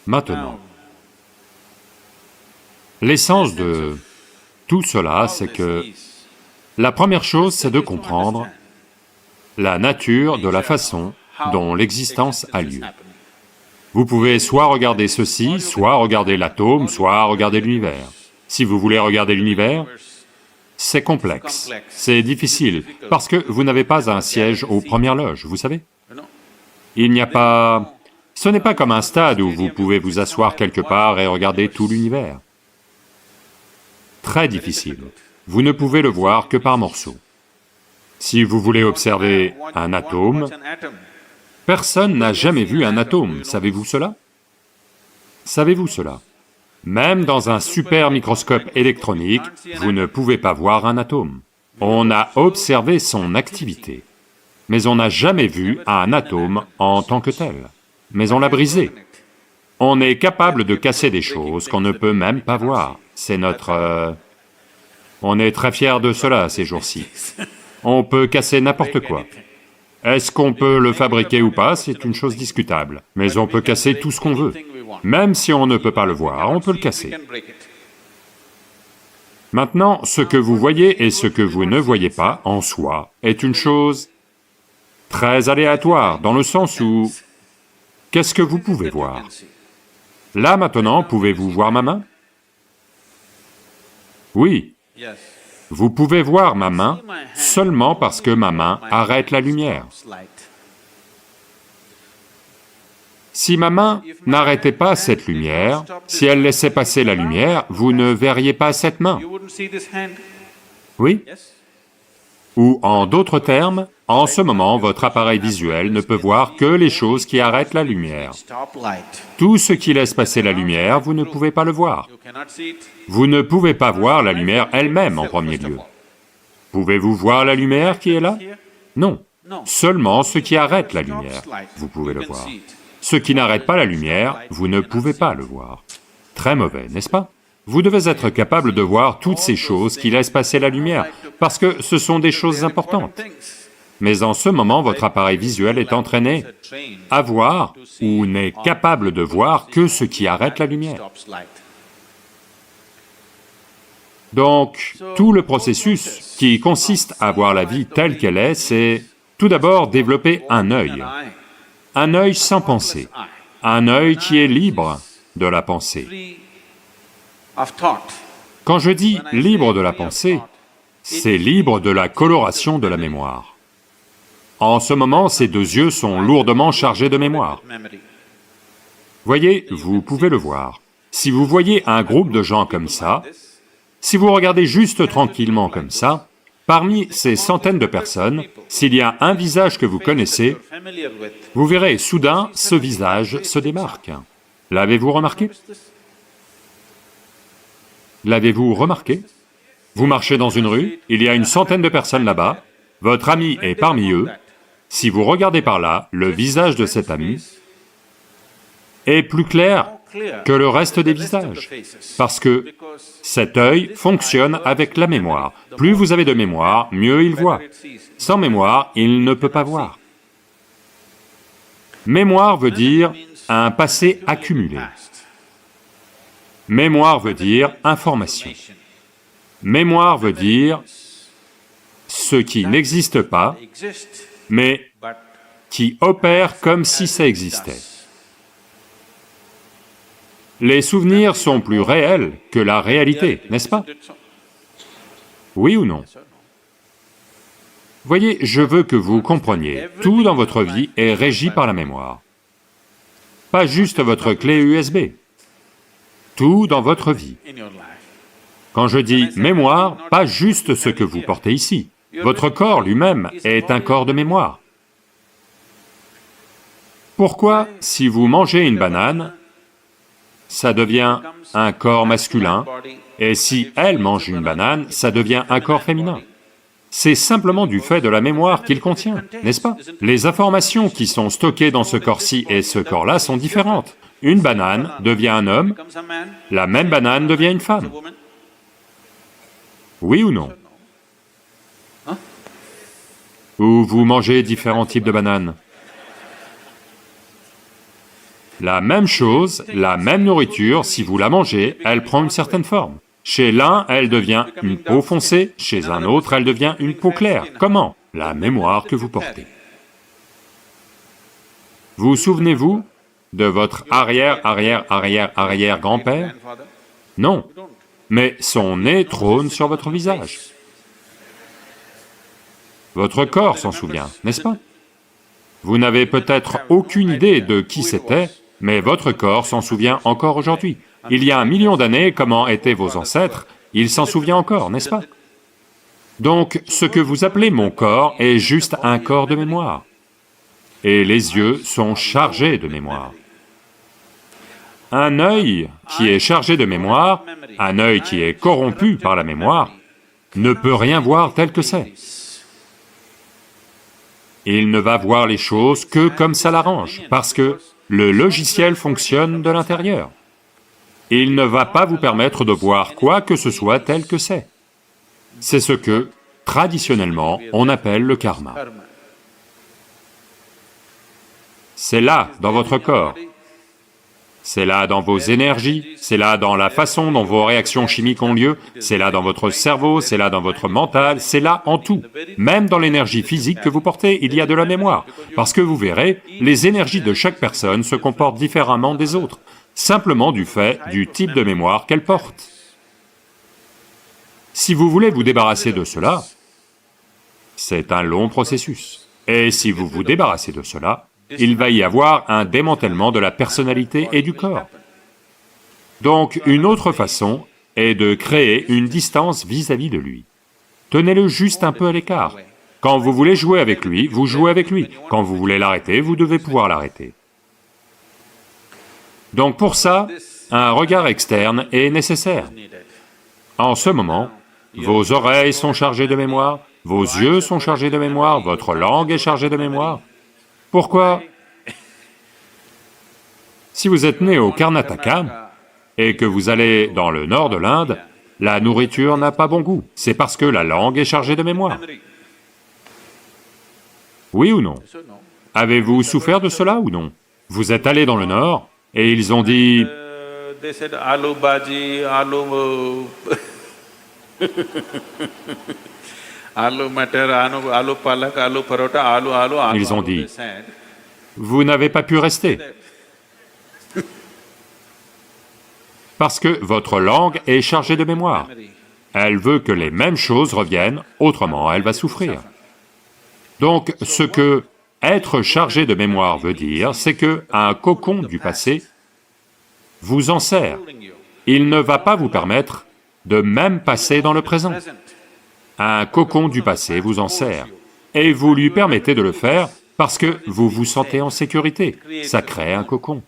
Maintenant, l'essence de tout cela, c'est que la première chose, c'est de comprendre la nature de la façon dont l'existence a lieu. Vous pouvez soit regarder ceci, soit regarder l'atome, soit regarder l'univers. Si vous voulez regarder l'univers, c'est complexe, c'est difficile, parce que vous n'avez pas un siège aux premières loges, vous savez. Il n'y a pas... Ce n'est pas comme un stade où vous pouvez vous asseoir quelque part et regarder tout l'univers. Très difficile. Vous ne pouvez le voir que par morceaux. Si vous voulez observer un atome, personne n'a jamais vu un atome, savez-vous cela? Savez-vous cela? Même dans un super microscope électronique, vous ne pouvez pas voir un atome. On a observé son activité, mais on n'a jamais vu un atome en tant que tel. Mais on l'a brisé. On est capable de casser des choses qu'on ne peut même pas voir. C'est notre... On est très fiers de cela ces jours-ci. On peut casser n'importe quoi. Est-ce qu'on peut le fabriquer ou pas, c'est une chose discutable. Mais on peut casser tout ce qu'on veut. Même si on ne peut pas le voir, on peut le casser. Maintenant, ce que vous voyez et ce que vous ne voyez pas, en soi, est une chose très aléatoire, dans le sens où... Qu'est-ce que vous pouvez voir? Là maintenant, pouvez-vous voir ma main? Oui. Vous pouvez voir ma main seulement parce que ma main arrête la lumière. Si ma main n'arrêtait pas cette lumière, si elle laissait passer la lumière, vous ne verriez pas cette main. Oui? Ou en d'autres termes, en ce moment, votre appareil visuel ne peut voir que les choses qui arrêtent la lumière. Tout ce qui laisse passer la lumière, vous ne pouvez pas le voir. Vous ne pouvez pas voir la lumière elle-même en premier lieu. Pouvez-vous voir la lumière qui est là? Non. Seulement ce qui arrête la lumière, vous pouvez le voir. Ce qui n'arrête pas la lumière, vous ne pouvez pas le voir. Très mauvais, n'est-ce pas? Vous devez être capable de voir toutes ces choses qui laissent passer la lumière, parce que ce sont des choses importantes. Mais en ce moment, votre appareil visuel est entraîné à voir ou n'est capable de voir que ce qui arrête la lumière. Donc, tout le processus qui consiste à voir la vie telle qu'elle est, c'est tout d'abord développer un œil sans pensée, un œil qui est libre de la pensée. Quand je dis libre de la pensée, c'est libre de la coloration de la mémoire. En ce moment, ces deux yeux sont lourdement chargés de mémoire. Voyez, vous pouvez le voir. Si vous voyez un groupe de gens comme ça, si vous regardez juste tranquillement comme ça, parmi ces centaines de personnes, s'il y a un visage que vous connaissez, vous verrez soudain ce visage se démarque. L'avez-vous remarqué? L'avez-vous remarqué? Vous marchez dans une rue, il y a une centaine de personnes là-bas, votre ami est parmi eux. Si vous regardez par là, le visage de cet ami est plus clair que le reste des visages, parce que cet œil fonctionne avec la mémoire. Plus vous avez de mémoire, mieux il voit. Sans mémoire, il ne peut pas voir. Mémoire veut dire un passé accumulé. Mémoire veut dire information. Mémoire veut dire ce qui n'existe pas, mais qui opère comme si ça existait. Les souvenirs sont plus réels que la réalité, n'est-ce pas? Oui ou non? Voyez, je veux que vous compreniez, tout dans votre vie est régi par la mémoire. Pas juste votre clé USB. Tout dans votre vie. Quand je dis mémoire, pas juste ce que vous portez ici. Votre corps lui-même est un corps de mémoire. Pourquoi, si vous mangez une banane, ça devient un corps masculin, et si elle mange une banane, ça devient un corps féminin? C'est simplement du fait de la mémoire qu'il contient, n'est-ce pas? Les informations qui sont stockées dans ce corps-ci et ce corps-là sont différentes. Une banane devient un homme, la même banane devient une femme. Oui ou non? Ou vous mangez différents types de bananes? La même chose, la même nourriture, si vous la mangez, elle prend une certaine forme. Chez l'un, elle devient une peau foncée, chez un autre, elle devient une peau claire. Comment? La mémoire que vous portez. Vous souvenez-vous de votre arrière-grand-père? Non, mais son nez trône sur votre visage. Votre corps s'en souvient, n'est-ce pas? Vous n'avez peut-être aucune idée de qui c'était, mais votre corps s'en souvient encore aujourd'hui. Il y a 1 million d'années, comment étaient vos ancêtres, il s'en souvient encore, n'est-ce pas? Donc, ce que vous appelez mon corps est juste un corps de mémoire. Et les yeux sont chargés de mémoire. Un œil qui est chargé de mémoire, un œil qui est corrompu par la mémoire, ne peut rien voir tel que c'est. Il ne va voir les choses que comme ça l'arrange, parce que le logiciel fonctionne de l'intérieur. Il ne va pas vous permettre de voir quoi que ce soit tel que c'est. C'est ce que, traditionnellement, on appelle le karma. C'est là, dans votre corps. C'est là dans vos énergies, c'est là dans la façon dont vos réactions chimiques ont lieu, c'est là dans votre cerveau, c'est là dans votre mental, c'est là en tout. Même dans l'énergie physique que vous portez, il y a de la mémoire, parce que vous verrez, les énergies de chaque personne se comportent différemment des autres, simplement du fait du type de mémoire qu'elles portent. Si vous voulez vous débarrasser de cela, c'est un long processus. Et si vous vous débarrassez de cela, il va y avoir un démantèlement de la personnalité et du corps. Donc, une autre façon est de créer une distance vis-à-vis de lui. Tenez-le juste un peu à l'écart. Quand vous voulez jouer avec lui, vous jouez avec lui. Quand vous voulez l'arrêter, vous devez pouvoir l'arrêter. Donc pour ça, un regard externe est nécessaire. En ce moment, vos oreilles sont chargées de mémoire, vos yeux sont chargés de mémoire, votre langue est chargée de mémoire. Pourquoi? Si vous êtes né au Karnataka et que vous allez dans le nord de l'Inde, la nourriture n'a pas bon goût, c'est parce que la langue est chargée de mémoire. Oui ou non? Avez-vous souffert de cela ou non? Vous êtes allé dans le nord et ils ont dit... Ils ont dit, vous n'avez pas pu rester. Parce que votre langue est chargée de mémoire. Elle veut que les mêmes choses reviennent, autrement elle va souffrir. Donc ce que être chargé de mémoire veut dire, c'est que un cocon du passé vous enserre. Il ne va pas vous permettre de même passer dans le présent. Un cocon du passé vous enserre, et vous lui permettez de le faire parce que vous vous sentez en sécurité, ça crée un cocon.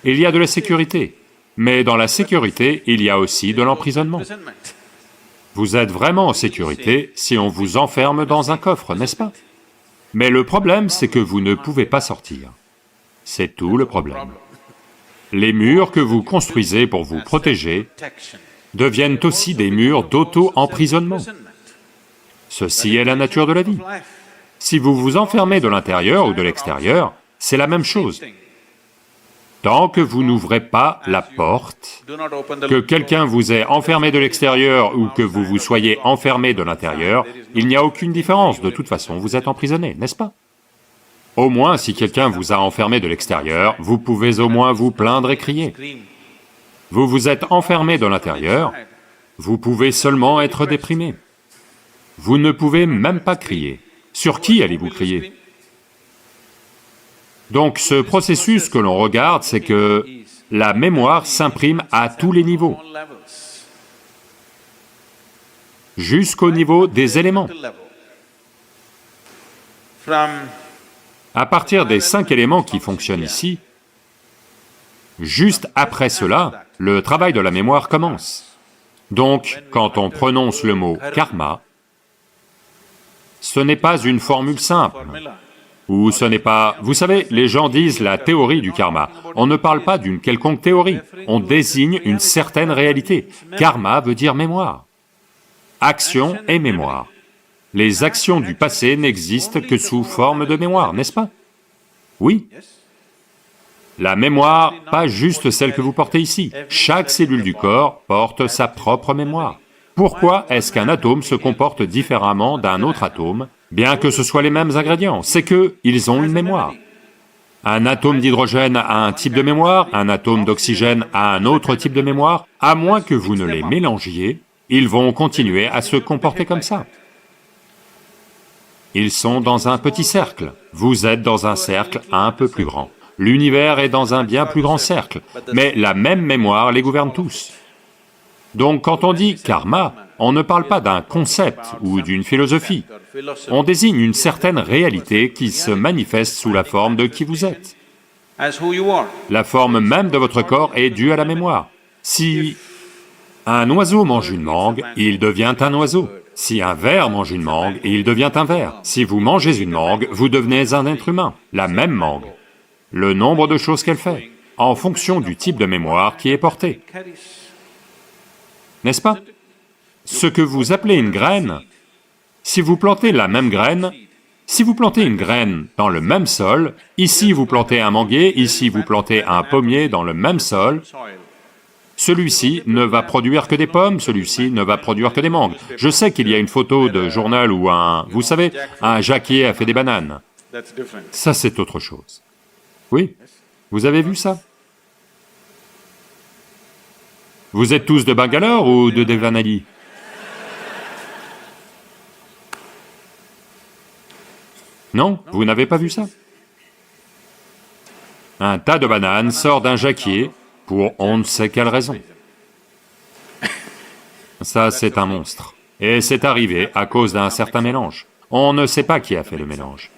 Il y a de la sécurité, mais dans la sécurité, il y a aussi de l'emprisonnement. Vous êtes vraiment en sécurité si on vous enferme dans un coffre, n'est-ce pas? Mais le problème, c'est que vous ne pouvez pas sortir. C'est tout le problème. Les murs que vous construisez pour vous protéger deviennent aussi des murs d'auto-emprisonnement. Ceci est la nature de la vie. Si vous vous enfermez de l'intérieur ou de l'extérieur, c'est la même chose. Tant que vous n'ouvrez pas la porte, que quelqu'un vous ait enfermé de l'extérieur ou que vous vous soyez enfermé de l'intérieur, il n'y a aucune différence, de toute façon vous êtes emprisonné, n'est-ce pas? Au moins, si quelqu'un vous a enfermé de l'extérieur, vous pouvez au moins vous plaindre et crier. Vous vous êtes enfermé de l'intérieur, vous pouvez seulement être déprimé. Vous ne pouvez même pas crier. Sur qui allez-vous crier? Donc ce processus que l'on regarde, c'est que la mémoire s'imprime à tous les niveaux, jusqu'au niveau des éléments. À partir des 5 éléments qui fonctionnent ici, juste après cela, le travail de la mémoire commence. Donc, quand on prononce le mot « karma », ce n'est pas une formule simple, ou ce n'est pas... Vous savez, les gens disent la théorie du karma. On ne parle pas d'une quelconque théorie, on désigne une certaine réalité. Karma veut dire mémoire. Action et mémoire. Les actions du passé n'existent que sous forme de mémoire, n'est-ce pas? Oui. La mémoire, pas juste celle que vous portez ici. Chaque cellule du corps porte sa propre mémoire. Pourquoi est-ce qu'un atome se comporte différemment d'un autre atome, bien que ce soit les mêmes ingrédients? C'est qu'ils ont une mémoire. Un atome d'hydrogène a un type de mémoire, un atome d'oxygène a un autre type de mémoire. À moins que vous ne les mélangiez, ils vont continuer à se comporter comme ça. Ils sont dans un petit cercle, vous êtes dans un cercle un peu plus grand. L'univers est dans un bien plus grand cercle, mais la même mémoire les gouverne tous. Donc quand on dit karma, on ne parle pas d'un concept ou d'une philosophie, on désigne une certaine réalité qui se manifeste sous la forme de qui vous êtes. La forme même de votre corps est due à la mémoire. Si un oiseau mange une mangue, il devient un oiseau. Si un ver mange une mangue, il devient un ver. Si vous mangez une mangue, vous devenez un être humain, la même mangue. Le nombre de choses qu'elle fait, en fonction du type de mémoire qui est porté. N'est-ce pas? Ce que vous appelez une graine, si vous plantez la même graine, si vous plantez une graine dans le même sol, ici vous plantez un manguier, ici vous plantez un pommier dans le même sol, celui-ci ne va produire que des pommes, celui-ci ne va produire que des mangues. Je sais qu'il y a une photo de journal où vous savez, un jacquier a fait des bananes. Ça c'est autre chose. Oui, vous avez vu ça? Vous êtes tous de Bangalore ou de Devanali? Non, vous n'avez pas vu ça? Un tas de bananes sort d'un jacquier pour on ne sait quelle raison. Ça, c'est un monstre. Et c'est arrivé à cause d'un certain mélange. On ne sait pas qui a fait le mélange.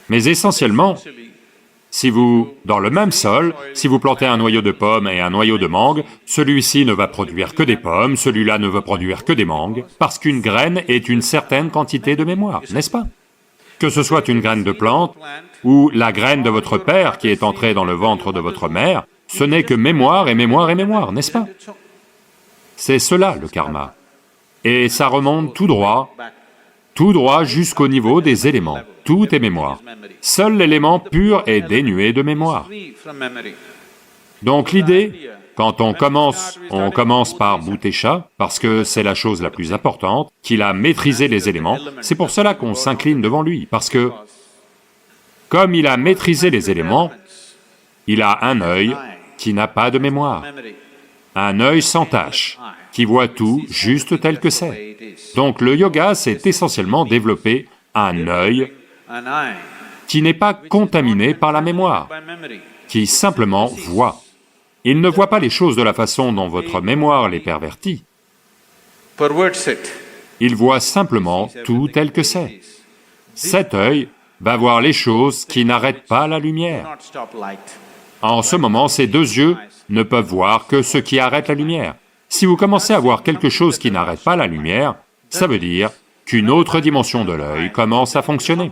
Mais essentiellement, dans le même sol, si vous plantez un noyau de pomme et un noyau de mangue, celui-ci ne va produire que des pommes, celui-là ne va produire que des mangues, parce qu'une graine est une certaine quantité de mémoire, n'est-ce pas? Que ce soit une graine de plante, ou la graine de votre père qui est entrée dans le ventre de votre mère, ce n'est que mémoire et mémoire et mémoire, n'est-ce pas? C'est cela le karma. Et ça remonte tout droit jusqu'au niveau des éléments. Tout est mémoire. Seul l'élément pur est dénué de mémoire. Donc l'idée, quand on commence par Bhutesha, parce que c'est la chose la plus importante, qu'il a maîtrisé les éléments, c'est pour cela qu'on s'incline devant lui, parce que, comme il a maîtrisé les éléments, il a un œil qui n'a pas de mémoire, un œil sans tache, qui voit tout juste tel que c'est. Donc le yoga, c'est essentiellement développer un œil qui n'est pas contaminé par la mémoire, qui simplement voit. Il ne voit pas les choses de la façon dont votre mémoire les pervertit. Il voit simplement tout tel que c'est. Cet œil va voir les choses qui n'arrêtent pas la lumière. En ce moment, ces deux yeux ne peuvent voir que ce qui arrête la lumière. Si vous commencez à voir quelque chose qui n'arrête pas la lumière, ça veut dire qu'une autre dimension de l'œil commence à fonctionner.